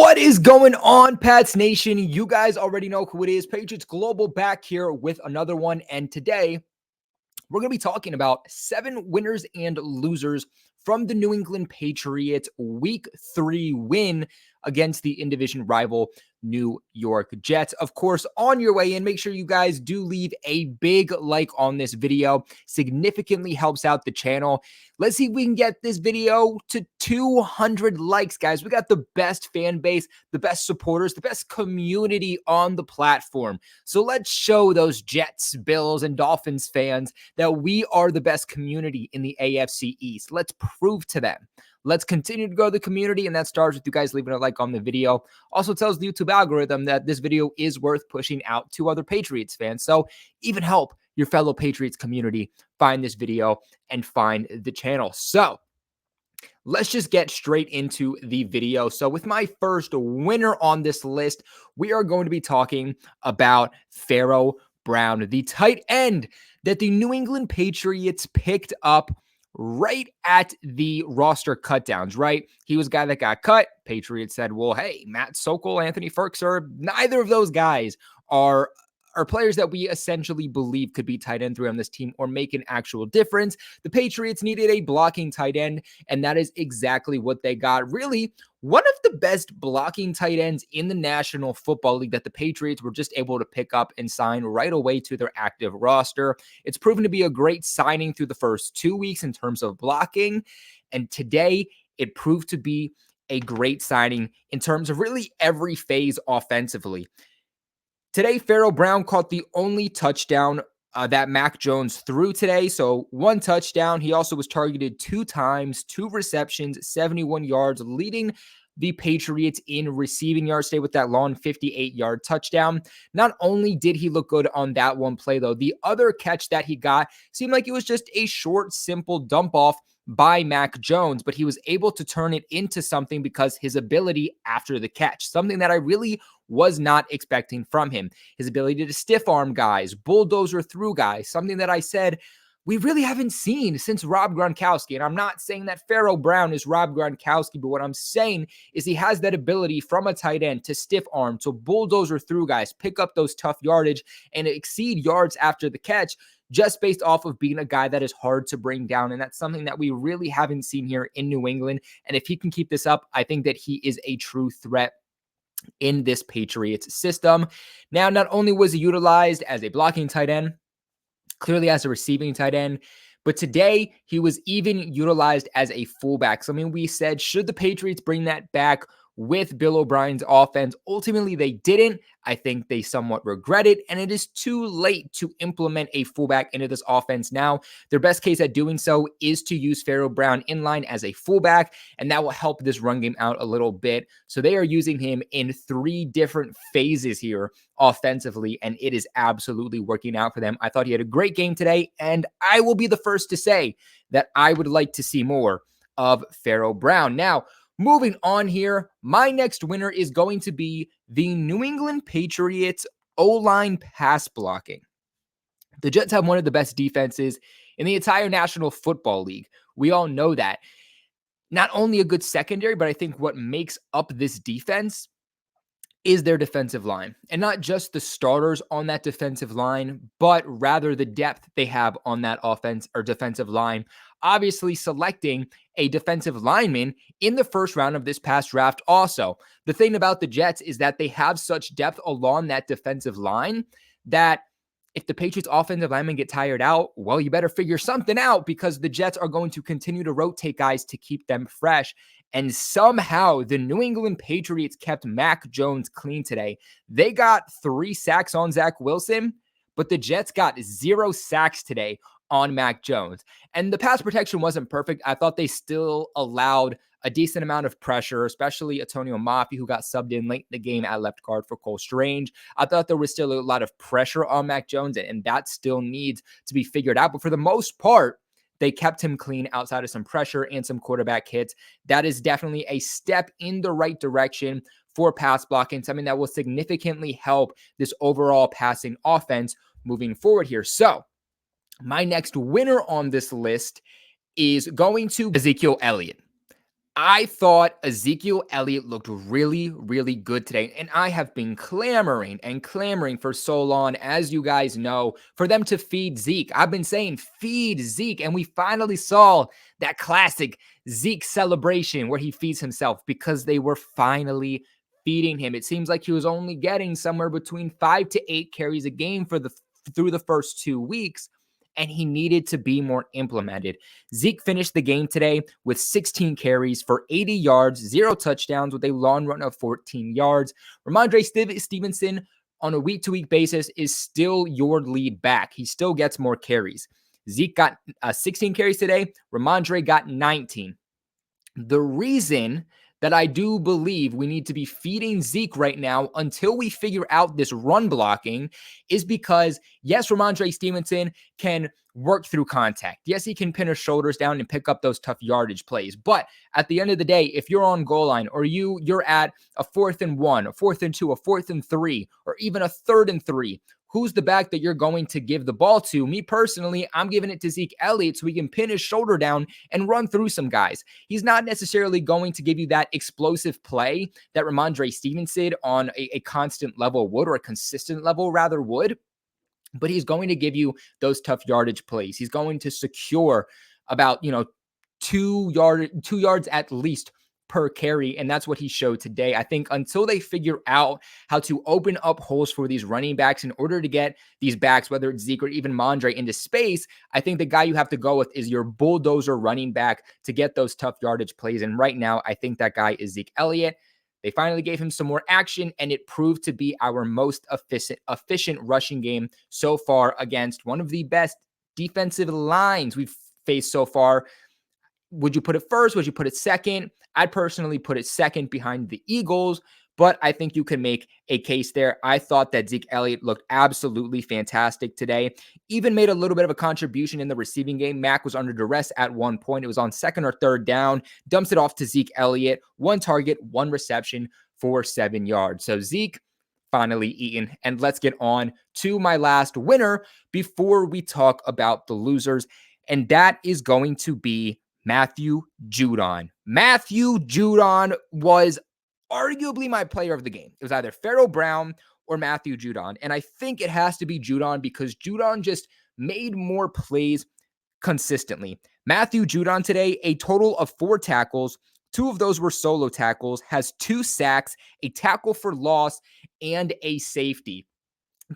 What is going on, Pats Nation? You guys already know who it is. Patriots Global back here with another one. And today, we're going to be talking about 7 winners and losers from the New England Patriots Week 3 win against the in-division rival New York Jets. Of course, on your way in, make sure you guys do leave a big like on this video. Significantly helps out the channel. Let's see if we can get this video to 200 likes, guys. We got the best fan base, the best supporters, the best community on the platform. So let's show those Jets, Bills, and Dolphins fans that we are the best community in the AFC East. Let's prove to them. Let's continue to grow the community, and that starts with you guys leaving a like on the video. Also tells the YouTube algorithm that this video is worth pushing out to other Patriots fans. So even help your fellow Patriots community find this video and find the channel. So let's just get straight into the video. So with my first winner on this list, we are going to be talking about Pharaoh Brown, the tight end that the New England Patriots picked up right at the roster cutdowns, right? He was a guy that got cut. Patriots said, well, hey, Matt Sokol, Anthony Ferkser, neither of those guys are players that we essentially believe could be tight end 3 on this team or make an actual difference. The Patriots needed a blocking tight end, and that is exactly what they got. Really, one of the best blocking tight ends in the National Football League that the Patriots were just able to pick up and sign right away to their active roster. It's proven to be a great signing through the first 2 weeks in terms of blocking, and today it proved to be a great signing in terms of really every phase offensively. Today, Pharaoh Brown caught the only touchdown that Mac Jones threw today. So 1 touchdown. He also was targeted 2 times, 2 receptions, 71 yards, leading the Patriots in receiving yards today with that long 58-yard touchdown. Not only did he look good on that one play, though, the other catch that he got seemed like it was just a short, simple dump off by Mac Jones, but he was able to turn it into something because his ability after the catch, something that I really was not expecting from him. His ability to stiff arm guys, bulldozer through guys, something that I said we really haven't seen since Rob Gronkowski. And I'm not saying that Pharaoh Brown is Rob Gronkowski, but what I'm saying is he has that ability from a tight end to stiff arm, to bulldozer through guys, pick up those tough yardage, and exceed yards after the catch, just based off of being a guy that is hard to bring down. And that's something that we really haven't seen here in New England. And if he can keep this up, I think that he is a true threat in this Patriots system. Now, not only was he utilized as a blocking tight end, clearly as a receiving tight end, but today he was even utilized as a fullback. So, I mean, we said, should the Patriots bring that back with Bill O'Brien's offense? Ultimately, they didn't. I think they somewhat regret it, and it is too late to implement a fullback into this offense now. Their best case at doing so is to use Pharaoh Brown in line as a fullback, and that will help this run game out a little bit. So they are using him in 3 different phases here offensively, and it is absolutely working out for them. I thought he had a great game today, and I will be the first to say that I would like to see more of Pharaoh Brown. Now, moving on here, my next winner is going to be the New England Patriots O-line pass blocking. The Jets have one of the best defenses in the entire National Football League. We all know that. Not only a good secondary, but I think what makes up this defense is their defensive line. And not just the starters on that defensive line, but rather the depth they have on that offense or defensive line. Obviously, selecting a defensive lineman in the first round of this past draft also. The thing about the Jets is that they have such depth along that defensive line that if the Patriots offensive linemen get tired out, well, you better figure something out because the Jets are going to continue to rotate guys to keep them fresh. And somehow the New England Patriots kept Mac Jones clean today. They got 3 sacks on Zach Wilson, but the Jets got 0 sacks today on Mac Jones. And the pass protection wasn't perfect. I thought they still allowed a decent amount of pressure, especially Antonio Mafi, who got subbed in late in the game at left guard for Cole Strange. I thought there was still a lot of pressure on Mac Jones, and that still needs to be figured out. But for the most part, they kept him clean outside of some pressure and some quarterback hits. That is definitely a step in the right direction for pass blocking, something that will significantly help this overall passing offense moving forward here. So my next winner on this list is going to Ezekiel Elliott. I thought Ezekiel Elliott looked really, really good today. And I have been clamoring and clamoring for so long, as you guys know, for them to feed Zeke. I've been saying feed Zeke. And we finally saw that classic Zeke celebration where he feeds himself because they were finally feeding him. It seems like he was only getting somewhere between 5 to 8 carries a game through the first 2 weeks. And he needed to be more implemented. Zeke finished the game today with 16 carries for 80 yards, 0 touchdowns with a long run of 14 yards. Ramondre Stevenson on a week-to-week basis is still your lead back. He still gets more carries. Zeke got 16 carries today. Ramondre got 19. The reason that I do believe we need to be feeding Zeke right now until we figure out this run blocking is because, yes, Ramondre Stevenson can work through contact. Yes, he can pin his shoulders down and pick up those tough yardage plays. But at the end of the day, if you're on goal line or you're at a 4th and 1, a 4th and 2, a 4th and 3, or even a 3rd and 3, who's the back that you're going to give the ball to? Me personally, I'm giving it to Zeke Elliott so he can pin his shoulder down and run through some guys. He's not necessarily going to give you that explosive play that Ramondre Stevenson on a constant level would, or a consistent level rather would, but he's going to give you those tough yardage plays. He's going to secure about, 2 yards at least per carry, and that's what he showed today. I think until they figure out how to open up holes for these running backs in order to get these backs, whether it's Zeke or even Mondre, into space, I think the guy you have to go with is your bulldozer running back to get those tough yardage plays. And right now, I think that guy is Zeke Elliott. They finally gave him some more action, and it proved to be our most efficient rushing game so far against one of the best defensive lines we've faced so far. Would you put it first? Would you put it second? I'd personally put it second behind the Eagles, but I think you can make a case there. I thought that Zeke Elliott looked absolutely fantastic today. Even made a little bit of a contribution in the receiving game. Mac was under duress at one point. It was on 2nd or 3rd down. Dumps it off to Zeke Elliott. 1 target, 1 reception for 7 yards. So Zeke finally eaten. And let's get on to my last winner before we talk about the losers. And that is going to be Matthew Judon. Matthew Judon was arguably my player of the game. It was either Pharaoh Brown or Matthew Judon. And I think it has to be Judon because Judon just made more plays consistently. Matthew Judon today, a total of 4 tackles. 2 of those were solo tackles, has 2 sacks, a tackle for loss, and a safety.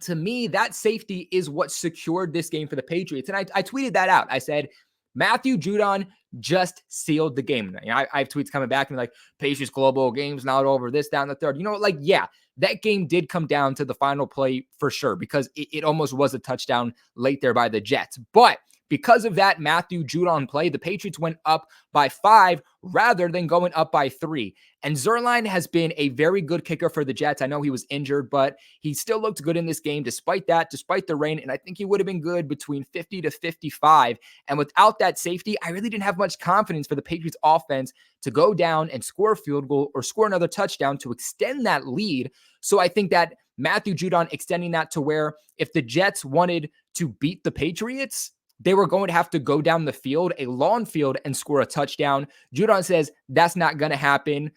To me, that safety is what secured this game for the Patriots. And I tweeted that out. I said, Matthew Judon just sealed the game. I have tweets coming back and like, Patriots Global, game's not over, this, down, the third. Yeah, that game did come down to the final play for sure because it almost was a touchdown late there by the Jets. But because of that Matthew Judon play, the Patriots went up by 5 rather than going up by 3. And Zerline has been a very good kicker for the Jets. I know he was injured, but he still looked good in this game despite the rain. And I think he would have been good between 50 to 55. And without that safety, I really didn't have much confidence for the Patriots offense to go down and score a field goal or score another touchdown to extend that lead. So I think that Matthew Judon extending that to where if the Jets wanted to beat the Patriots, they were going to have to go down the field, a long field, and score a touchdown. Judon says that's not going to happen.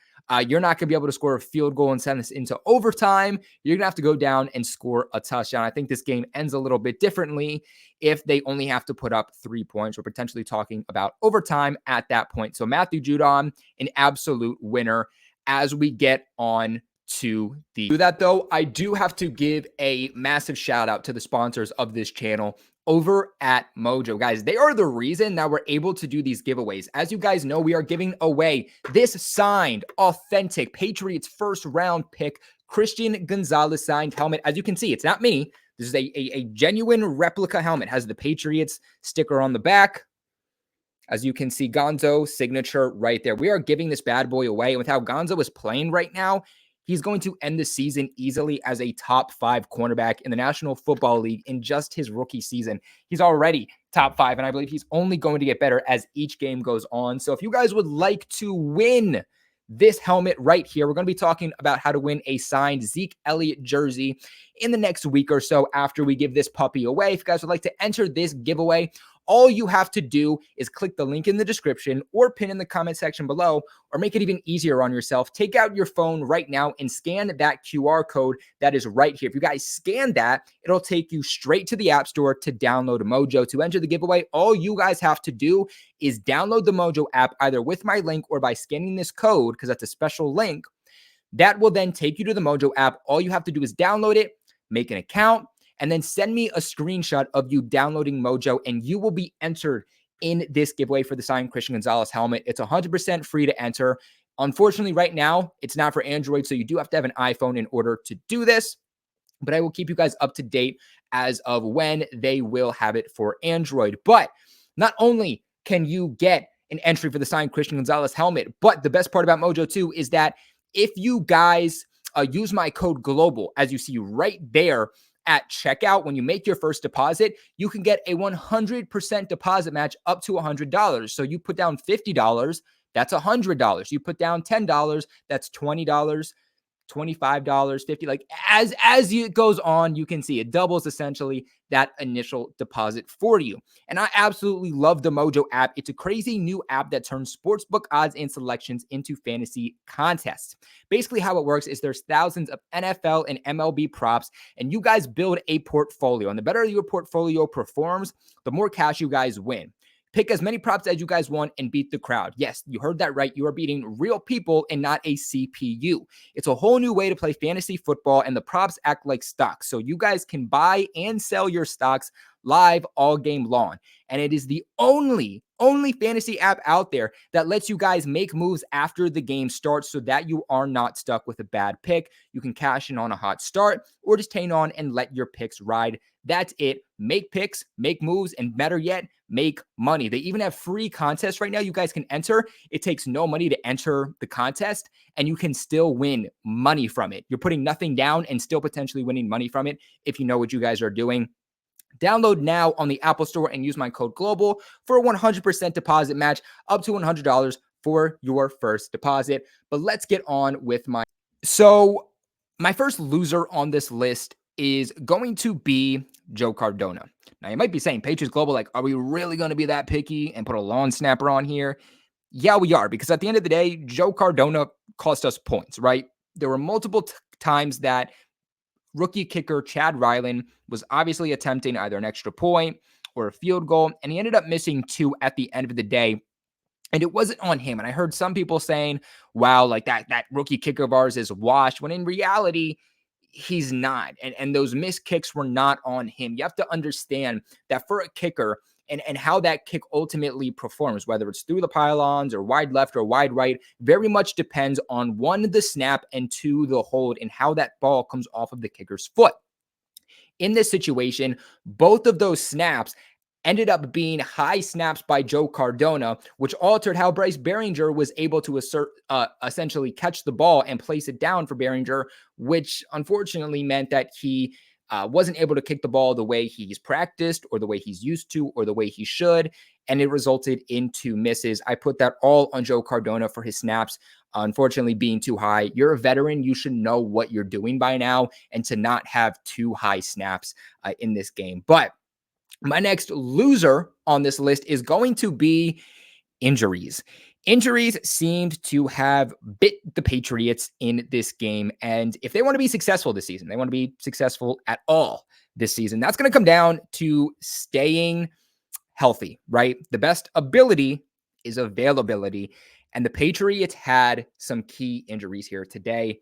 You're not going to be able to score a field goal and send this into overtime. You're going to have to go down and score a touchdown. I think this game ends a little bit differently if they only have to put up 3 points. We're potentially talking about overtime at that point. So Matthew Judon, an absolute winner as we get on to that though, I do have to give a massive shout out to the sponsors of this channel over at Mojo. Guys, they are the reason that we're able to do these giveaways. As you guys know, we are giving away this signed, authentic Patriots first round pick, Christian Gonzalez signed helmet. As you can see, it's not me. This is a genuine replica helmet. It has the Patriots sticker on the back. As you can see, Gonzo signature right there. We are giving this bad boy away. And with how Gonzo is playing right now, he's going to end the season easily as a top 5 cornerback in the National Football League in just his rookie season. He's already top 5, and I believe he's only going to get better as each game goes on. So if you guys would like to win this helmet right here, we're going to be talking about how to win a signed Zeke Elliott jersey in the next week or so after we give this puppy away. If you guys would like to enter this giveaway, All you have to do is click the link in the description or pin in the comment section below, or make it even easier on yourself. Take out your phone right now and scan that QR code that is right here. If you guys scan that, it'll take you straight to the App Store to download Mojo. To enter the giveaway, all you guys have to do is download the Mojo app either with my link or by scanning this code, because that's a special link. That will then take you to the Mojo app. All you have to do is download it, make an account, and then send me a screenshot of you downloading Mojo, and you will be entered in this giveaway for the signed Christian Gonzalez helmet. It's 100% free to enter. Unfortunately, right now, it's not for Android, so you do have to have an iPhone in order to do this, but I will keep you guys up to date as of when they will have it for Android. But not only can you get an entry for the signed Christian Gonzalez helmet, but the best part about Mojo too is that if you guys use my code GLOBAL, as you see right there at checkout, when you make your first deposit, you can get a 100% deposit match up to $100. So you put down $50, that's $100. You put down $10, that's $20. $25, $50, like as it goes on, you can see it doubles essentially that initial deposit for you. And I absolutely love the Mojo app. It's a crazy new app that turns sportsbook odds and selections into fantasy contests. Basically how it works is there's thousands of NFL and MLB props, and you guys build a portfolio, and the better your portfolio performs, the more cash you guys win. Pick as many props as you guys want and beat the crowd. Yes, you heard that right. You are beating real people and not a CPU. It's a whole new way to play fantasy football, and the props act like stocks. So you guys can buy and sell your stocks live all game long. And it is the only fantasy app out there that lets you guys make moves after the game starts, so that you are not stuck with a bad pick. You can cash in on a hot start, or just hang on and let your picks ride. That's it. Make picks, make moves, and better yet, make money. They even have free contests right now you guys can enter. It takes no money to enter the contest, and you can still win money from it. You're putting nothing down and still potentially winning money from it if you know what you guys are doing. Download now on the Apple Store and use my code GLOBAL for a 100% deposit match up to $100 for your first deposit. But let's get on with my first loser on this list is going to be Joe Cardona. Now, you might be saying, Patriots Global, like, are we really going to be that picky and put a lawn snapper on here? Yeah, we are, because at the end of the day, Joe Cardona cost us points, right? There were multiple times that rookie kicker Chad Ryland was obviously attempting either an extra point or a field goal, and he ended up missing 2 at the end of the day. And it wasn't on him. And I heard some people saying, wow, like that rookie kicker of ours is washed, when in reality, he's not. And those missed kicks were not on him. You have to understand that for a kicker, and how that kick ultimately performs, whether it's through the pylons or wide left or wide right, very much depends on 1, the snap, and 2, the hold, and how that ball comes off of the kicker's foot. In this situation, both of those snaps ended up being high snaps by Joe Cardona, which altered how Bryce Behringer was able to essentially catch the ball and place it down for Behringer, which unfortunately meant that he wasn't able to kick the ball the way he's practiced or the way he's used to or the way he should, and it resulted in 2 misses. I put that all on Joe Cardona for his snaps, unfortunately being too high. You're a veteran. You should know what you're doing by now, and to not have 2 high snaps in this game. But my next loser on this list is going to be injuries. Injuries seemed to have bit the Patriots in this game. And if they want to be successful this season, they want to be successful at all this season, that's going to come down to staying healthy, right? The best ability is availability. And the Patriots had some key injuries here today.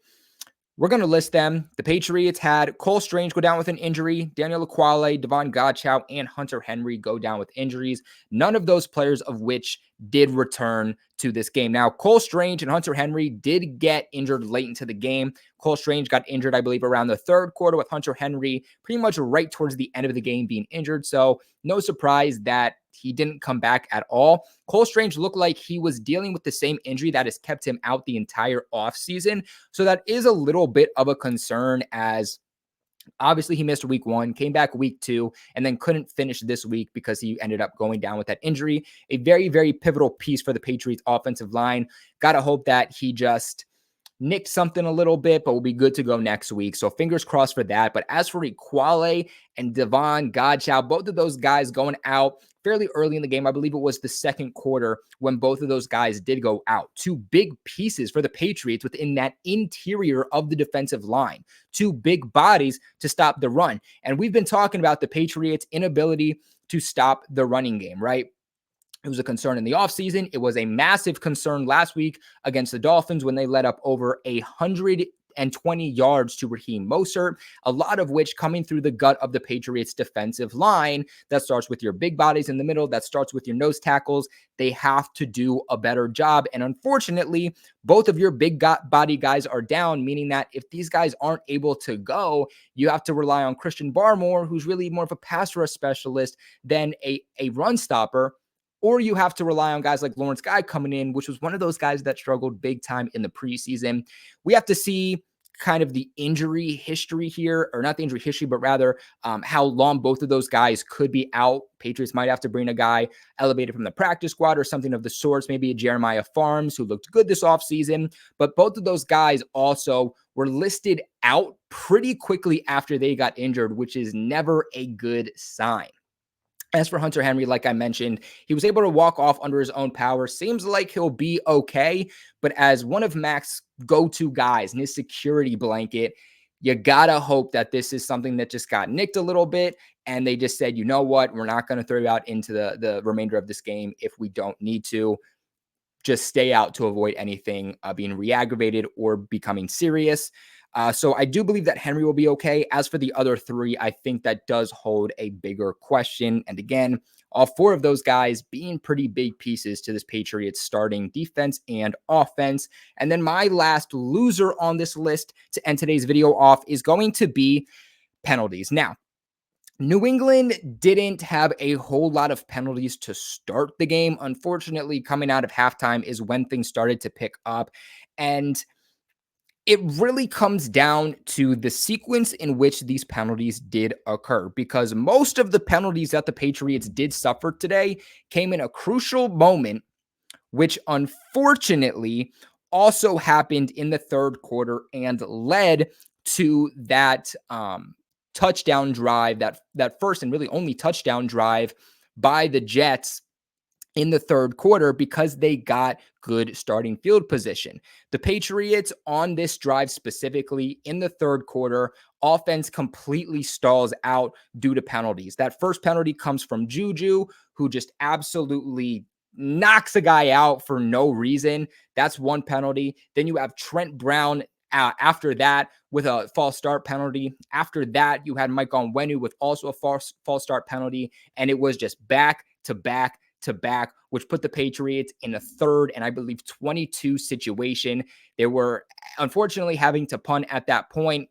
We're going to list them. The Patriots had Cole Strange go down with an injury, Daniel Ekuale, Devon Godchow, and Hunter Henry go down with injuries. None of those players of which did return to this game. Now, Cole Strange and Hunter Henry did get injured late into the game. Cole Strange got injured, I believe, around the 3rd quarter, with Hunter Henry pretty much right towards the end of the game being injured. So no surprise that he didn't come back at all. Cole Strange looked like he was dealing with the same injury that has kept him out the entire offseason. So that is a little bit of a concern, as obviously he missed week 1, came back week 2, and then couldn't finish this week because he ended up going down with that injury. A very, very pivotal piece for the Patriots offensive line. Got to hope that he just nicked something a little bit, but we'll be good to go next week. So fingers crossed for that. But as for Equale and Devon Godchow, both of those guys going out fairly early in the game. I believe it was the second quarter when both of those guys did go out. Two big pieces for the Patriots within that interior of the defensive line. Two big bodies to stop the run. And we've been talking about the Patriots' inability to stop the running game, right? It was a concern in the offseason. It was a massive concern last week against the Dolphins when they let up over 120 yards to Raheem Mostert, a lot of which coming through the gut of the Patriots defensive line. That starts with your big bodies in the middle. That starts with your nose tackles. They have to do a better job. And unfortunately, both of your big body guys are down, meaning that if these guys aren't able to go, you have to rely on Christian Barmore, who's really more of a pass rush specialist than a run stopper. Or you have to rely on guys like Lawrence Guy coming in, which was one of those guys that struggled big time in the preseason. We have to see kind of the injury history here, or not the injury history, but rather how long both of those guys could be out. Patriots might have to bring a guy elevated from the practice squad or something of the sorts, maybe a Jeremiah Farms who looked good this offseason. But both of those guys also were listed out pretty quickly after they got injured, which is never a good sign. As for Hunter Henry, like I mentioned, he was able to walk off under his own power. Seems like he'll be okay, but as one of Mac's go-to guys and his security blanket, you gotta hope that this is something that just got nicked a little bit, and they just said, you know what, we're not going to throw you out into the remainder of this game if we don't need to. Just stay out to avoid anything being re-aggravated or becoming serious. So I do believe that Henry will be okay. As for the other three, I think that does hold a bigger question. And again, all four of those guys being pretty big pieces to this Patriots starting defense and offense. And then my last loser on this list to end today's video off is going to be penalties. Now, New England didn't have a whole lot of penalties to start the game. Unfortunately, coming out of halftime is when things started to pick up. And it really comes down to the sequence in which these penalties did occur, because most of the penalties that the Patriots did suffer today came in a crucial moment, which unfortunately also happened in the third quarter and led to that touchdown drive, that first and really only touchdown drive by the Jets in the third quarter, because they got good starting field position. The Patriots on this drive specifically in the third quarter, offense completely stalls out due to penalties. That first penalty comes from Juju, who just absolutely knocks a guy out for no reason. That's one penalty. Then you have Trent Brown after that with a false start penalty. After that, you had Mike Onwenu with also a false start penalty. And it was just back to back to back, which put the Patriots in a third and I believe 22 situation. They were unfortunately having to punt at that point.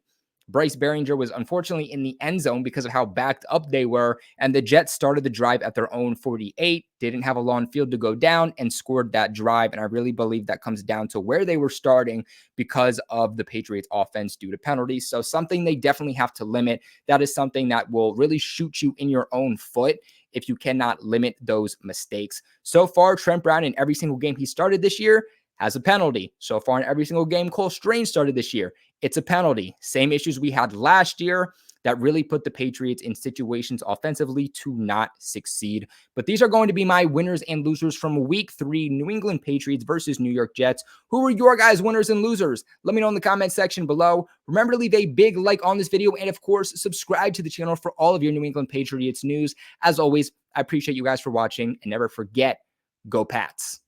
Bryce Behringer was unfortunately in the end zone because of how backed up they were, and the Jets started the drive at their own 48, didn't have a long field to go down, and scored that drive. And I really believe that comes down to where they were starting because of the Patriots offense due to penalties. So something they definitely have to limit. That is something that will really shoot you in your own foot if you cannot limit those mistakes. So far, Trent Brown in every single game he started this year has a penalty. So far in every single game Cole Strange started this year, it's a penalty. Same issues we had last year that really put the Patriots in situations offensively to not succeed. But these are going to be my winners and losers from week 3, New England Patriots versus New York Jets. Who are your guys' winners and losers? Let me know in the comment section below. Remember to leave a big like on this video, and of course, subscribe to the channel for all of your New England Patriots news. As always, I appreciate you guys for watching, and never forget, go Pats.